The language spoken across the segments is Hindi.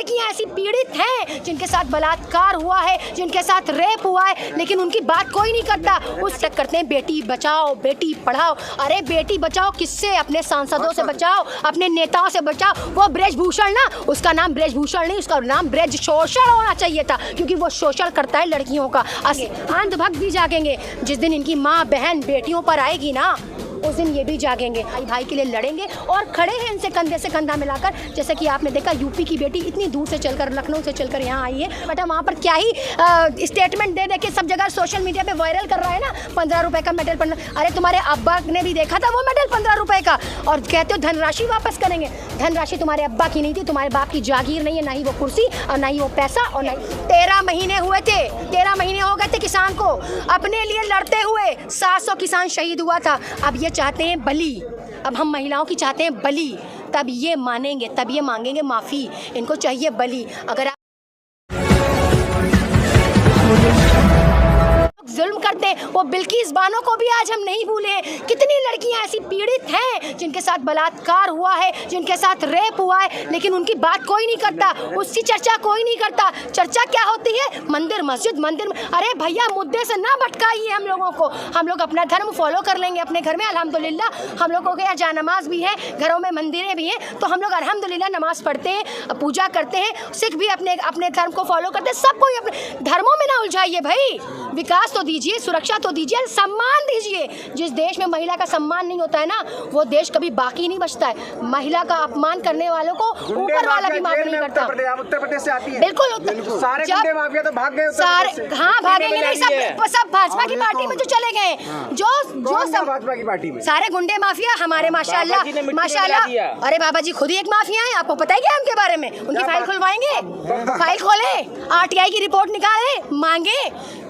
लड़कियां ऐसी पीड़ित हैं जिनके साथ बलात्कार हुआ है, जिनके साथ रेप हुआ है, लेकिन उनकी बात कोई नहीं करता। उस तक करते हैं बेटी बचाओ बेटी पढ़ाओ। अरे बेटी बचाओ किससे? अपने सांसदों से बचाओ, अपने नेताओं से बचाओ। वो ब्रजभूषण ना, उसका नाम ब्रजभूषण नहीं, उसका नाम ब्रज शोषण होना चाहिए था, क्योंकि वो शोषण करता है लड़कियों का। अंधभक्त भी जागेंगे जिस दिन इनकी माँ बहन बेटियों पर आएगी ना, उस दिन ये भी जागेंगे, भाई भाई के लिए लड़ेंगे और खड़े हैं इनसे कंधे से कंधा मिलाकर। जैसे कि आपने देखा यूपी की बेटी इतनी दूर से चलकर, लखनऊ से चलकर यहाँ आई है, बट वहाँ पर क्या ही स्टेटमेंट दे के सब जगह सोशल मीडिया पे वायरल कर रहा है ना, 15 रुपए का मेडल। अरे तुम्हारे अब्बा ने भी देखा था वो मेडल 15 रुपए का, और कहते हो धनराशि वापस करेंगे। धनराशि तुम्हारे अब्बा की नहीं थी, तुम्हारे बाप की जागीर नहीं है, ना ही वो कुर्सी और ना ही वो पैसा, और नहीं 13 महीने हुए थे, 13 महीने हो गए थे किसान को अपने लिए लड़ते हुए। 700 किसान शहीद हुआ था। अब ये चाहते हैं बलि, अब हम महिलाओं की चाहते हैं बलि, तब ये मानेंगे, तब ये मांगेंगे माफ़ी। इनको चाहिए बलि। अगर आप जुल्म करते हैं, वो बिल्किस बानो को भी आज हम नहीं भूले। कितनी लड़कियां ऐसी पीड़ित हैं जिनके साथ बलात्कार हुआ है, जिनके साथ रेप हुआ है, लेकिन उनकी बात कोई नहीं करता, उसकी चर्चा कोई नहीं करता। चर्चा क्या होती है? मंदिर मस्जिद, मंदिर। अरे भैया मुद्दे से ना भटकाइए हम लोगों को। हम लोग अपना धर्म फॉलो कर लेंगे अपने घर में, अल्हम्दुलिल्लाह। हम लोगों के यहाँ जानमाज भी है, घरों में मंदिरें भी हैं, तो हम लोग अल्हम्दुलिल्लाह नमाज पढ़ते हैं, पूजा करते हैं। सिख भी अपने धर्म को फॉलो करते हैं। सब कोई अपने धर्मों में ना उलझाइए भाई। विकास तो दीजिए, सुरक्षा तो दीजिए, सम्मान दीजिए। जिस देश में महिला का सम्मान नहीं होता है ना, वो देश कभी बाकी नहीं बचता है। महिला का अपमान करने वालों को ऊपर वाला भी माफ नहीं करता। उत्तर प्रदेश से आती है। बिल्कुल सारे गुंडे माफिया तो भाग गए। सारे हाँ भागेंगे नहीं, सब भाजपा की पार्टी में जो चले गए, जो सब भाजपा की पार्टी में सारे गुंडे माफिया हमारे माशाल्लाह माशाल्लाह। अरे बाबा जी खुद ही एक माफिया है, आपको पता है क्या उनके बारे में? उनकी फाइल खुलवाएंगे, फाइल खोले, आरटीआई की रिपोर्ट निकाले, मांगे।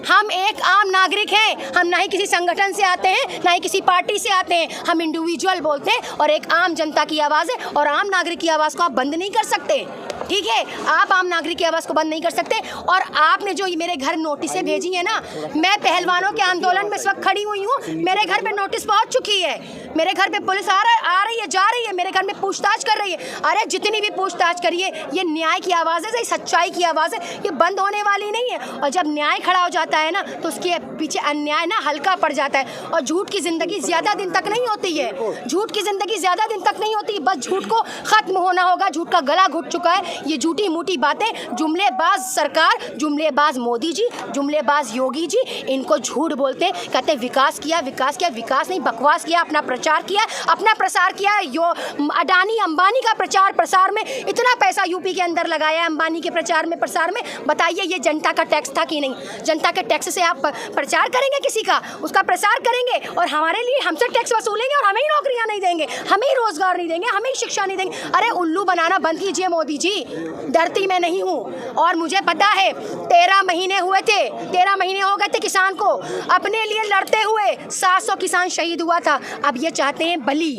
हम एक आम नागरिक हैं, हम ना ही किसी संगठन से आते हैं, ना ही किसी पार्टी से आते हैं। हम इंडिविजुअल बोलते हैं और एक आम जनता की आवाज़ है, और आम नागरिक की आवाज़ को आप बंद नहीं कर सकते। ठीक है, आप आम नागरिक की आवाज़ को बंद नहीं कर सकते। और आपने जो मेरे घर नोटिसें भेजी है ना, मैं पहलवानों के आंदोलन में इस वक्त खड़ी हुई हूँ, मेरे घर पे नोटिस पहुँच चुकी है, मेरे घर पे पुलिस आ रही है, जा रही है, मेरे घर में पूछताछ कर रही है। अरे जितनी भी पूछताछ करिए, ये न्याय की आवाज़ है, ये सच्चाई की आवाज़ है, ये बंद होने वाली नहीं है। और जब न्याय खड़ा हो जाता है ना, तो उसके पीछे अन्याय ना हल्का पड़ जाता है। और झूठ की जिंदगी ज़्यादा दिन तक नहीं होती है, झूठ की जिंदगी ज़्यादा दिन तक नहीं होती। बस झूठ को ख़त्म होना होगा, झूठ का गला घुट चुका है। ये झूठी मूठी बातें, जुमलेबाज सरकार, जुमलेबाज मोदी जी, जुमलेबाज योगी जी, इनको झूठ बोलते हैं, कहते विकास किया, विकास किया। विकास नहीं, बकवास किया, अपना प्रचार किया, अपना प्रसार किया। अडानी अंबानी का प्रचार प्रसार में इतना पैसा यूपी के अंदर लगाया, अंबानी के प्रचार में प्रसार में। बताइए ये जनता का टैक्स था कि नहीं? जनता के टैक्स से आप प्रचार करेंगे किसी का, उसका प्रसार करेंगे, और हमारे लिए हमसे टैक्स वसूलेंगे, और हमें ही नौकरियां नहीं देंगे, हमें ही रोजगार नहीं देंगे, हमें ही शिक्षा नहीं देंगे। अरे उल्लू बनाना बंद कीजिए मोदी जी, डरती मैं नहीं हूँ। और मुझे पता है 13 महीने हुए थे, 13 महीने हो गए थे किसान को अपने लिए लड़ते हुए। 700 किसान शहीद हुआ था। अब ये चाहते हैं बलि,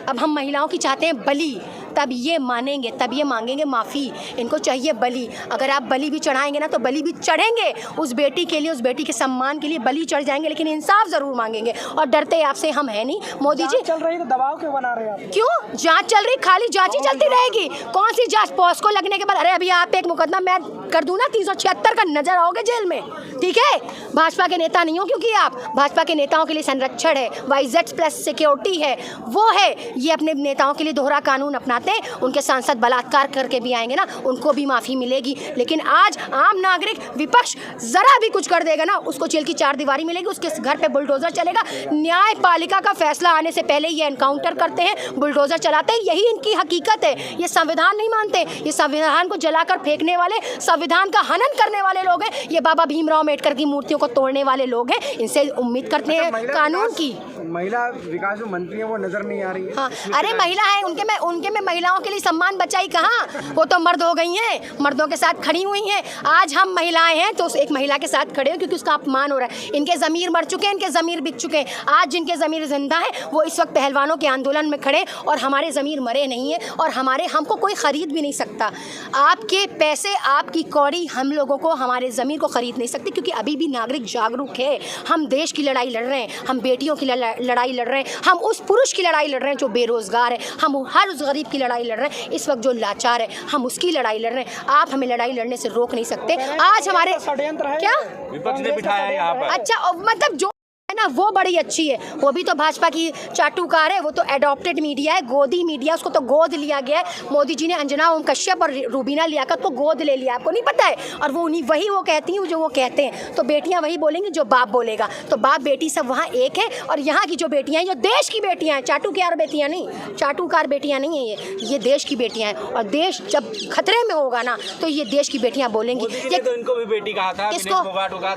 अब हम महिलाओं की चाहते हैं बलि, तब ये मानेंगे, तब ये मांगेंगे माफ़ी। इनको चाहिए बलि। अगर आप बलि भी चढ़ाएंगे ना, तो बलि भी चढ़ेंगे उस बेटी के लिए, उस बेटी के सम्मान के लिए बलि चढ़ जाएंगे, लेकिन इंसाफ ज़रूर मांगेंगे। और डरते आपसे हम हैं नहीं। मोदी जी चल रही तो दबाव क्यों बना रहे हैं? क्यों जांच चल रही? खाली जांच ही चलती रहेगी। कौन सी जांच? पॉस्को लगने के बाद, अरे अभी आप एक मुकदमा मैं कर दूँ ना, 376 का, नजर आओगे जेल में। ठीक है, भाजपा के नेता नहीं हो, क्योंकि आप भाजपा के नेताओं के लिए संरक्षण है, YZ+ सिक्योरिटी है, वो है। ये अपने नेताओं के लिए दोहरा कानून अपनाते, उनके सांसद बलात्कार करके भी आएंगे ना, उनको भी माफ़ी मिलेगी। लेकिन आज आम नागरिक, विपक्ष जरा भी कुछ कर देगा ना, उसको जेल की 4 दीवारी मिलेगी, उसके घर पे बुलडोजर चलेगा। न्यायपालिका का फैसला आने से पहले ये एनकाउंटर करते हैं, बुलडोजर चलाते हैं, यही इनकी हकीकत है। ये संविधान नहीं मानते, ये संविधान को जलाकर फेंकने वाले, संविधान का हनन करने वाले लोग हैं। ये बाबा भीमराव अम्बेडकर की मूर्तियों को तोड़ने वाले लोग हैं। इनसे उम्मीद करते हैं कानून की। महिला विकास जो मंत्री है वो नजर नहीं आ रही है। हाँ, अरे महिला है, उनके में महिलाओं के लिए सम्मान बचाई कहाँ? वो तो मर्द हो गई हैं, मर्दों के साथ खड़ी हुई हैं। आज हम महिलाएं हैं तो एक महिला के साथ खड़े हो, क्योंकि उसका अपमान हो रहा है। इनके ज़मीर मर चुके हैं, इनके ज़मीर बिक चुके हैं। आज जिनके ज़मीर जिंदा है वो इस वक्त पहलवानों के आंदोलन में खड़े, और हमारे ज़मीर मरे नहीं हैं, और हमको कोई ख़रीद भी नहीं सकता। आपके पैसे, आपकी कौड़ी हम लोगों को, हमारे ज़मीर को ख़रीद नहीं सकती, क्योंकि अभी भी नागरिक जागरूक है। हम देश की लड़ाई लड़ रहे हैं, हम बेटियों की लड़ाई लड़ रहे हैं, हम उस पुरुष की लड़ाई लड़ रहे हैं जो बेरोज़गार है, हम हर उस गरीब की लड़ाई लड़ रहे हैं, इस वक्त जो लाचार है हम उसकी लड़ाई लड़ रहे हैं। आप हमें लड़ाई लड़ने से रोक नहीं सकते। आज हमारे क्या विपक्ष ने बिठाया है यहाँ पर। अच्छा मतलब जो है ना वो बड़ी अच्छी है, वो भी तो भाजपा की चाटुकार है, वो तो एडॉप्टेड मीडिया है, गोदी मीडिया, उसको तो गोद लिया गया है। मोदी जी ने अंजना ओम कश्यप और रूबीना लियाकत को गोद ले लिया, आपको नहीं पता है? और वो उन्हीं वही वो कहती हैं जो वो कहते हैं, तो बेटियां वही बोलेंगी जो बाप बोलेगा। तो बाप बेटी सब वहाँ एक है, और यहाँ की जो बेटियां हैं, जो देश की बेटियां हैं, चाटुकार बेटियां नहीं, चाटुकार बेटियां नहीं है ये देश की बेटियां हैं। और देश जब खतरे में होगा ना तो ये देश की बेटियां बोलेंगी। ये तो इनको भी बेटी कहा था, किसको?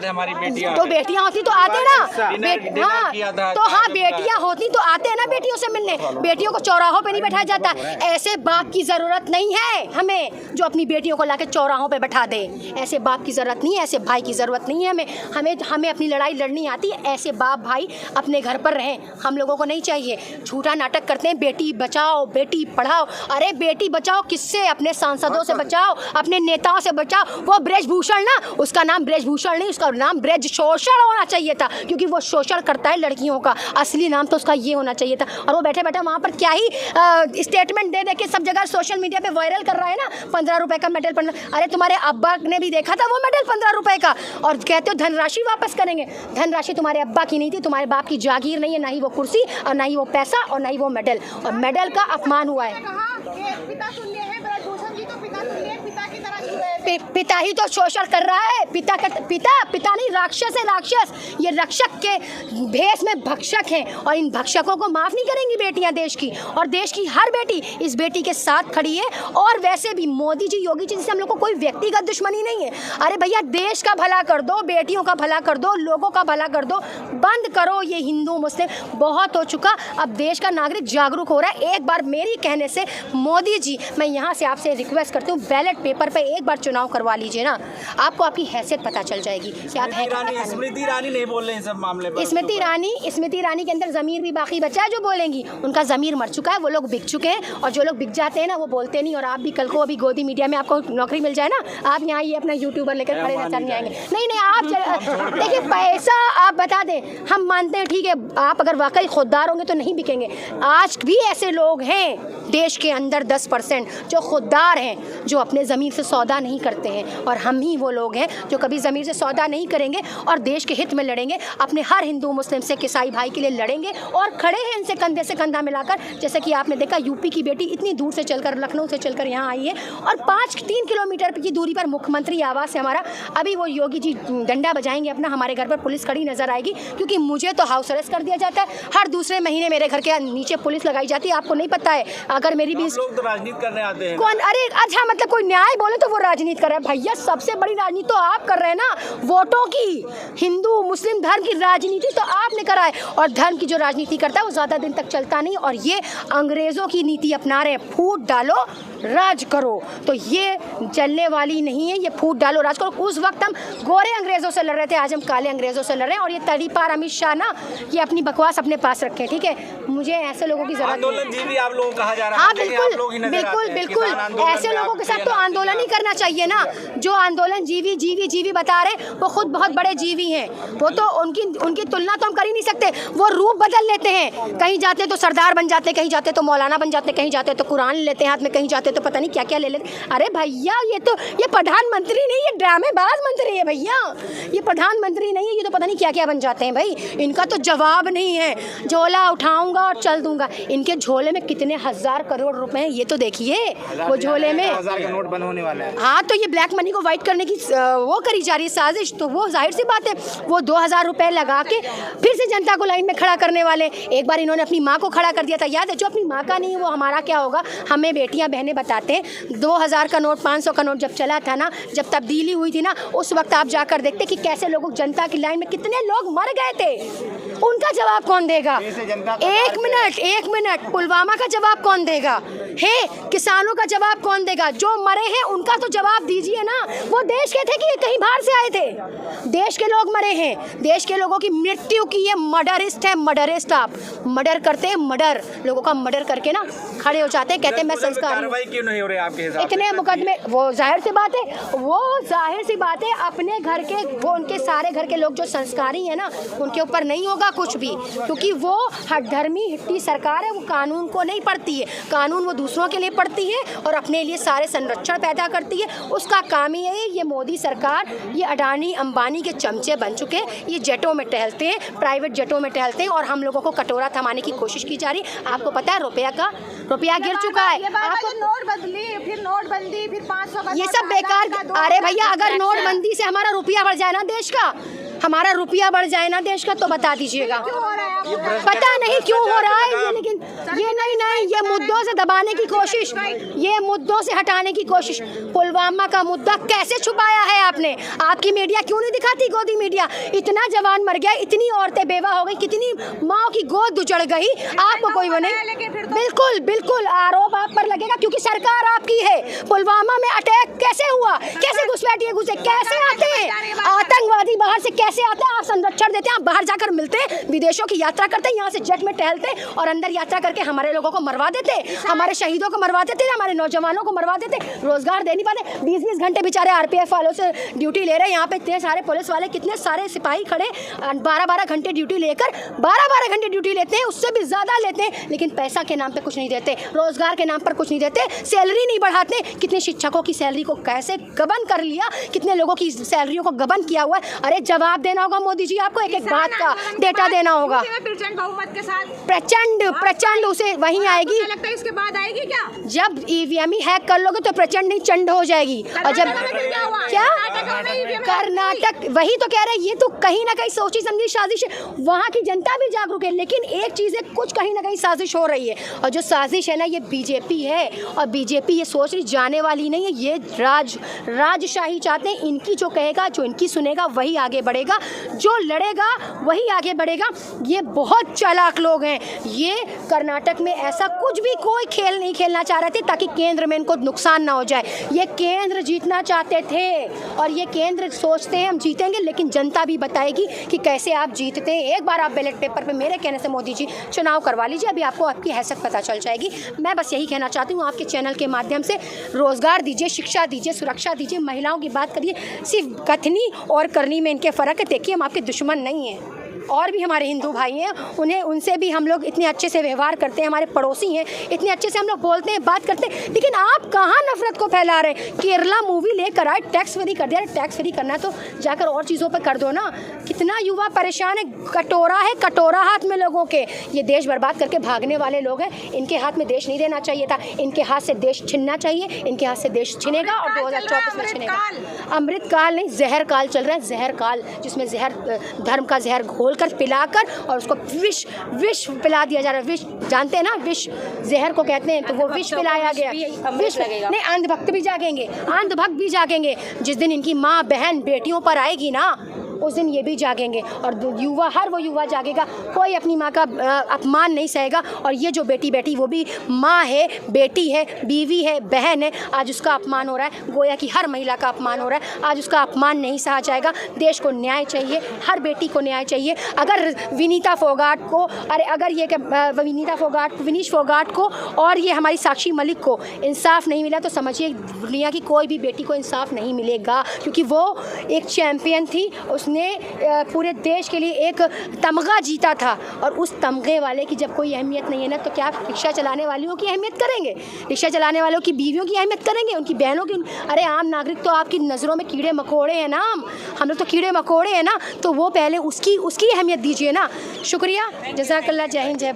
हमारी बेटियां, तो बेटियां होती तो आते ना, हाँ तो हाँ बेटियां होती तो आते हैं ना बेटियों से मिलने। बेटियों को चौराहों पे नहीं बैठाया जाता। ऐसे बाप की जरूरत नहीं है हमें जो अपनी बेटियों को लाके चौराहों पे बैठा दे। ऐसे बाप की जरूरत नहीं है, ऐसे भाई की जरूरत नहीं है हमें अपनी लड़ाई लड़नी आती है। ऐसे बाप भाई अपने घर पर रहें, हम लोगों को नहीं चाहिए। झूठा नाटक करते हैं बेटी बचाओ बेटी पढ़ाओ। अरे बेटी बचाओ किससे? अपने सांसदों से बचाओ, अपने नेताओं से बचाओ। वो ब्रजभूषण ना, उसका नाम ब्रजभूषण नहीं, उसका नाम ब्रज शोषण होना चाहिए था, क्योंकि वो शोषण करता है लड़कियों का। असली नाम तो उसका ये होना चाहिए था। और वो बैठे बैठे वहाँ पर क्या ही स्टेटमेंट दे के सब जगह सोशल मीडिया पे वायरल कर रहा है ना, 15 रुपए का मेडल। अरे तुम्हारे अब्बा ने भी देखा था वो मेडल 15 रुपए का, और कहते हो धनराशि वापस करेंगे। धनराशि तुम्हारे अब्बा की नहीं थी, तुम्हारे बाप की जागीर नहीं है, ना ही वो कुर्सी और ना ही वो पैसा और ना ही वो मेडल। और मेडल का अपमान हुआ है। पिता ही तो शोषण कर रहा है। पिता नहीं, राक्षस है, राक्षस। ये रक्षक के भेष में भक्षक हैं, और इन भक्षकों को माफ नहीं करेंगी बेटियां देश की। और देश की हर बेटी इस बेटी के साथ खड़ी है। और वैसे भी मोदी जी योगी जी से हम लोग को कोई व्यक्तिगत दुश्मनी नहीं है। अरे भैया देश का भला कर दो, बेटियों का भला कर दो, लोगों का भला कर दो। बंद करो ये हिंदू मुस्लिम, बहुत हो चुका। अब देश का नागरिक जागरूक हो रहा है। एक बार मेरी कहने से मोदी जी, मैं यहाँ से आपसे रिक्वेस्ट करती हूँ, बैलेट पेपर पे एक बार चुनाव करवा लीजिए ना, आपको आपकी हैसियत पता चल जाएगी कि आप हैं। स्मृति ईरानी नहीं बोल रहे हैं सब मामले पर। स्मृति ईरानी के अंदर ज़मीर भी बाकी बचा है जो बोलेंगी। उनका ज़मीर मर चुका है, वो लोग बिक चुके हैं। और जो लोग बिक जाते हैं ना वो बोलते नहीं। और आप भी कल को अभी गोदी मीडिया में आपको नौकरी मिल जाए ना, आप यहाँ ये अपना यूट्यूबर लेकर खड़े नजर नहीं आएंगे। नहीं आप देखिए पैसा आप बता दें, हम मानते हैं ठीक है, आप अगर वाकई खुददार होंगे तो नहीं बिकेंगे। आज भी ऐसे लोग हैं देश के अंदर 10% जो खुददार हैं, जो अपने ज़मीर से सौदा नहीं करते हैं। और हम ही वो लोग हैं जो कभी ज़मीर से सौदा नहीं करेंगे और देश के हित में लड़ेंगे, अपने हर हिंदू मुस्लिम से ईसाई भाई के लिए लड़ेंगे और खड़े हैं इनसे कंधे से कंधा मिलाकर। जैसे कि आपने देखा यूपी की बेटी इतनी दूर से चलकर, लखनऊ से चलकर यहाँ आई है, और 3 किलोमीटर की दूरी पर मुख्यमंत्री आवास है हमारा। अभी वो योगी जी डंडा बजाएंगे अपना, हमारे घर पर पुलिस खड़ी नजर आएगी, क्योंकि मुझे तो हाउस अरेस्ट कर दिया जाता है। हर दूसरे महीने मेरे घर के नीचे पुलिस लगाई जाती है। आपको नहीं पता है? अगर मेरी भी लोग तो राजनीति करने आते हैं। कौन? अरे अच्छा मतलब कोई न्याय बोले तो वो राजनीति कर रहा है। भैया सबसे बड़ी राजनीति तो आप कर रहे हैं ना, वोटों की। हिंदू मुस्लिम धर्म की राजनीति तो आपने करा है। और धर्म की जो राजनीति करता है वो ज़्यादा दिन तक चलता नहीं। और ये अंग्रेज़ों की नीति अपना रहे हैं, फूट डालो राज करो। तो ये चलने वाली नहीं है, ये फूट डालो राज करो। उस वक्त हम गोरे अंग्रेज़ों से लड़ रहे थे, आज हम काले अंग्रेज़ों से लड़ रहे हैं। और ये तड़ीपार अमित शाह ना, ये अपनी बकवास अपने पास रखें, ठीक है? मुझे ऐसे लोगों की जरूरत नहीं। आंदोलन जीवी आप लोगों को कहा जा रहा है। हाँ बिल्कुल ऐसे लोगों के साथ तो आंदोलन ही करना चाहिए ना। जो आंदोलन जीवी बता रहे वो खुद बहुत बड़े जीवी हैं। वो तो उनकी तुलना तो हम कर ही नहीं सकते। वो रूप बदल लेते हैं, कहीं जाते तो सरदार बन जाते, कहीं जाते तो मौलाना बन जाते, कहीं जाते तो कुरान लेते हैं हाथ में, कहीं जाते तो पता नहीं क्या क्या ले लेते। अरे भैया ये प्रधानमंत्री नहीं, ये ड्रामेबाज मंत्री है भैया। ये प्रधानमंत्री नहीं है, ये तो पता नहीं क्या क्या बन जाते हैं भाई। इनका तो जवाब नहीं है। झोला उठाऊंगा और चल दूंगा। इनके झोले में कितने 1000 करोड़ रुपए हैं ये तो देखिए। वो झोले में 1000 का नोट बंद होने वाला है। हाँ तो ये ब्लैक मनी को वाइट करने की वो करी जा रही है साजिश। तो वो जाहिर सी बात है, वो 2000 रुपए लगा के फिर से जनता को लाइन में खड़ा करने वाले। एक बार इन्होंने अपनी माँ को खड़ा कर दिया था, याद है? जो अपनी माँ का नहीं है वो हमारा क्या होगा। हमें बेटियां बहनें बताते हैं 2000 का नोट 500 का नोट जब चला था ना, जब तब्दीली हुई थी ना, उस वक्त आप जाकर देखते कि कैसे लोग जनता की लाइन में कितने लोग मर गए थे। उनका जवाब कौन देगा? एक मिनट पुलवामा का जवाब कौन देगा? है किसानों का जवाब कौन देगा? जो मरे हैं उनका तो जवाब दीजिए ना। वो देश के थे कि कहीं बाहर से आए थे? देश के लोग मरे हैं, देश के लोगों की मृत्यु की। ये मर्डरिस्ट है, मर्डरिस्ट। आप मर्डर करते हैं, मर्डर लोगों का मर्डर करके ना खड़े हो जाते हैं, कहते हैं मैं संस्कार। कार्रवाई क्यों नहीं हो रही आपके हिसाब से? इतने मुकदमे, वो जाहिर सी बात है अपने घर के, वो उनके सारे घर के लोग जो संस्कारी हैं ना, उनके ऊपर नहीं होगा कुछ भी, क्योंकि वो हठधर्मी हिट्टी सरकार है। वो कानून को नहीं पढ़ती है, कानून वो दूसरों के लिए पढ़ती है और अपने लिए सारे संरक्षण पैदा करती है। उसका काम ही है ये मोदी सरकार, ये अडानी अंबानी के चमचे बन चुके हैं। ये जेटों में टहलते हैं, प्राइवेट जेटों में टहलते हैं और हम लोगों को कटोरा थमाने की कोशिश की जा रही है। आपको पता है रुपया गिर चुका है। आपको नोटबंदी, फिर नोटबंदी, फिर 500 का ये सब बेकार। अरे भैया, अगर नोटबंदी से हमारा रुपया बढ़ जाए ना देश का, हमारा रुपया बढ़ जाए ना देश का, तो बता दीजिएगा। पता नहीं क्यों हो रहा है ये, लेकिन ये नहीं, ये मुद्दों से दबाने की कोशिश, ये मुद्दों से हटाने की कोशिश। पुलवामा का मुद्दा कैसे छुपाया है आपने? आपकी मीडिया क्यों नहीं दिखाती? गोदी मीडिया, इतना जवान मर गया, इतनी औरतें बेवा हो गई, कितनी माँ की गोद उजड़ गई, आपको कोई बने? बिल्कुल बिल्कुल आरोप आप पर लगेगा क्योंकि सरकार आपकी है। पुलवामा में अटैक कैसे हुआ? कैसे घुसपैठिए घुसे? कैसे आते हैं आतंकवादी? बाहर से कैसे आते हैं? आप संरक्षण देते हैं, आप बाहर जाकर मिलते हैं, विदेशों की यात्रा करते हैं, यहाँ से जेट में टहलते हैं और अंदर यात्रा करके हमारे लोगों को मरवा देते, हमारे शहीदों को मरवा देते, हमारे नौजवानों को मरवा देते, रोजगार दे नहीं पाते। 20-20 घंटे बेचारे आरपीएफ वालों से ड्यूटी ले रहे हैं। यहाँ पे इतने सारे पुलिस वाले, कितने सारे सिपाही खड़े 12-12 घंटे ड्यूटी लेकर 12-12 घंटे ड्यूटी लेते हैं, उससे भी ज़्यादा लेते हैं, लेकिन पैसा के नाम पे कुछ नहीं देते, रोजगार के नाम पर कुछ नहीं देते, सैलरी नहीं बढ़ाते। कितने शिक्षकों की सैलरी को कैसे गबन कर लिया, कितने लोगों की सैलरियों को गबन किया हुआ है। अरे जवाब देना होगा मोदी जी, आपको एक एक बात का डेटा देना होगा। बहुमत के साथ प्रचंड उसे वहीं आएगी। लगता है इसके बाद आएगी क्या? जब ईवीएम ही हैक कर लोगे तो प्रचंड नहीं चंड हो जाएगी। और जब क्या कर्नाटक, वही तो कह रहे हैं, ये तो कहीं ना कहीं सोची समझी साजिश है। वहाँ की जनता भी जागरूक है, लेकिन एक चीज़ है, कुछ कहीं ना कहीं साजिश हो रही है, और जो साजिश है ना, ये बीजेपी है। और बीजेपी ये सोच रही जाने वाली नहीं है, ये राजशाही चाहते हैं। इनकी जो कहेगा, जो इनकी सुनेगा, वही आगे बढ़ेगा, जो लड़ेगा वही आगे बढ़ेगा। ये बहुत चालाक लोग हैं। ये कर्नाटक में ऐसा कुछ भी कोई खेल नहीं खेलना चाह रहे थे ताकि केंद्र में इनको नुकसान ना हो जाए। ये केंद्र जीतना चाहते थे और ये केंद्र सोचते हैं हम जीतेंगे, लेकिन जनता भी बताएगी कि कैसे आप जीतते हैं। एक बार आप बैलेट पेपर पे मेरे कहने से मोदी जी चुनाव करवा लीजिए, अभी आपको आपकी हैसियत पता चल जाएगी। मैं बस यही कहना चाहती हूँ, आपके चैनल के माध्यम से रोज़गार दीजिए, शिक्षा दीजिए, सुरक्षा दीजिए, महिलाओं की बात करिए। सिर्फ कथनी और करनी में इनके फ़र्क है। देखिए, हम आपके दुश्मन नहीं हैं, और भी हमारे हिंदू भाई हैं, उनसे भी हम लोग इतने अच्छे से व्यवहार करते हैं, हमारे पड़ोसी हैं, इतने अच्छे से हम लोग बोलते हैं, बात करते हैं, लेकिन आप कहाँ नफरत को फैला रहे हैं? केरला मूवी लेकर आए, टैक्स फ्री कर दिया। टैक्स फ्री करना है तो जाकर और चीज़ों पर कर दो ना। कितना युवा परेशान है, कटोरा हाथ में लोगों के। ये देश बर्बाद करके भागने वाले लोग हैं, इनके हाथ में देश नहीं देना चाहिए था, इनके हाथ से देश छीनना चाहिए, इनके हाथ से देश छिनेगा और 2024 में छिनेगा। अमृत काल नहीं, जहर काल चल रहा है, जहर काल, जिसमें जहर, धर्म का जहर घोल कर पिलाकर और उसको विष पिला दिया जा रहा है। विष जानते हैं ना, विष जहर को कहते हैं, तो वो विष पिलाया गया। विष नहीं, अंधभक्त भी जागेंगे। जिस दिन इनकी माँ बहन बेटियों पर आएगी ना, उस दिन ये भी जागेंगे और युवा, हर वो युवा जागेगा। कोई अपनी माँ का अपमान नहीं सहेगा। और ये जो बेटी बैठी, वो भी माँ है, बेटी है, बीवी है, बहन है, आज उसका अपमान हो रहा है। गोया की हर महिला का अपमान हो रहा है। आज उसका अपमान नहीं सहा जाएगा। देश को न्याय चाहिए, हर बेटी को न्याय चाहिए। अगर विनीता फोगाट को, विनीश फोगाट को और ये हमारी साक्षी मलिक को इंसाफ नहीं मिला, तो समझिए दुनिया की कोई भी बेटी को इंसाफ नहीं मिलेगा, क्योंकि वो एक चैम्पियन थी। उसने पूरे देश के लिए एक तमगा जीता था, और उस तमगे वाले की जब कोई अहमियत नहीं है ना, तो क्या रिक्शा चलाने वालों की अहमियत करेंगे? रिक्शा चलाने वालों की बीवियों की अहमियत करेंगे? उनकी बहनों की? अरे आम नागरिक तो आपकी नज़रों में कीड़े मकोड़े हैं ना, हम लोग तो कीड़े मकोड़े हैं ना, तो वो पहले उसकी अहमियत दीजिए ना। शुक्रिया, जज़ाकल्लाह, जय हिंद, जय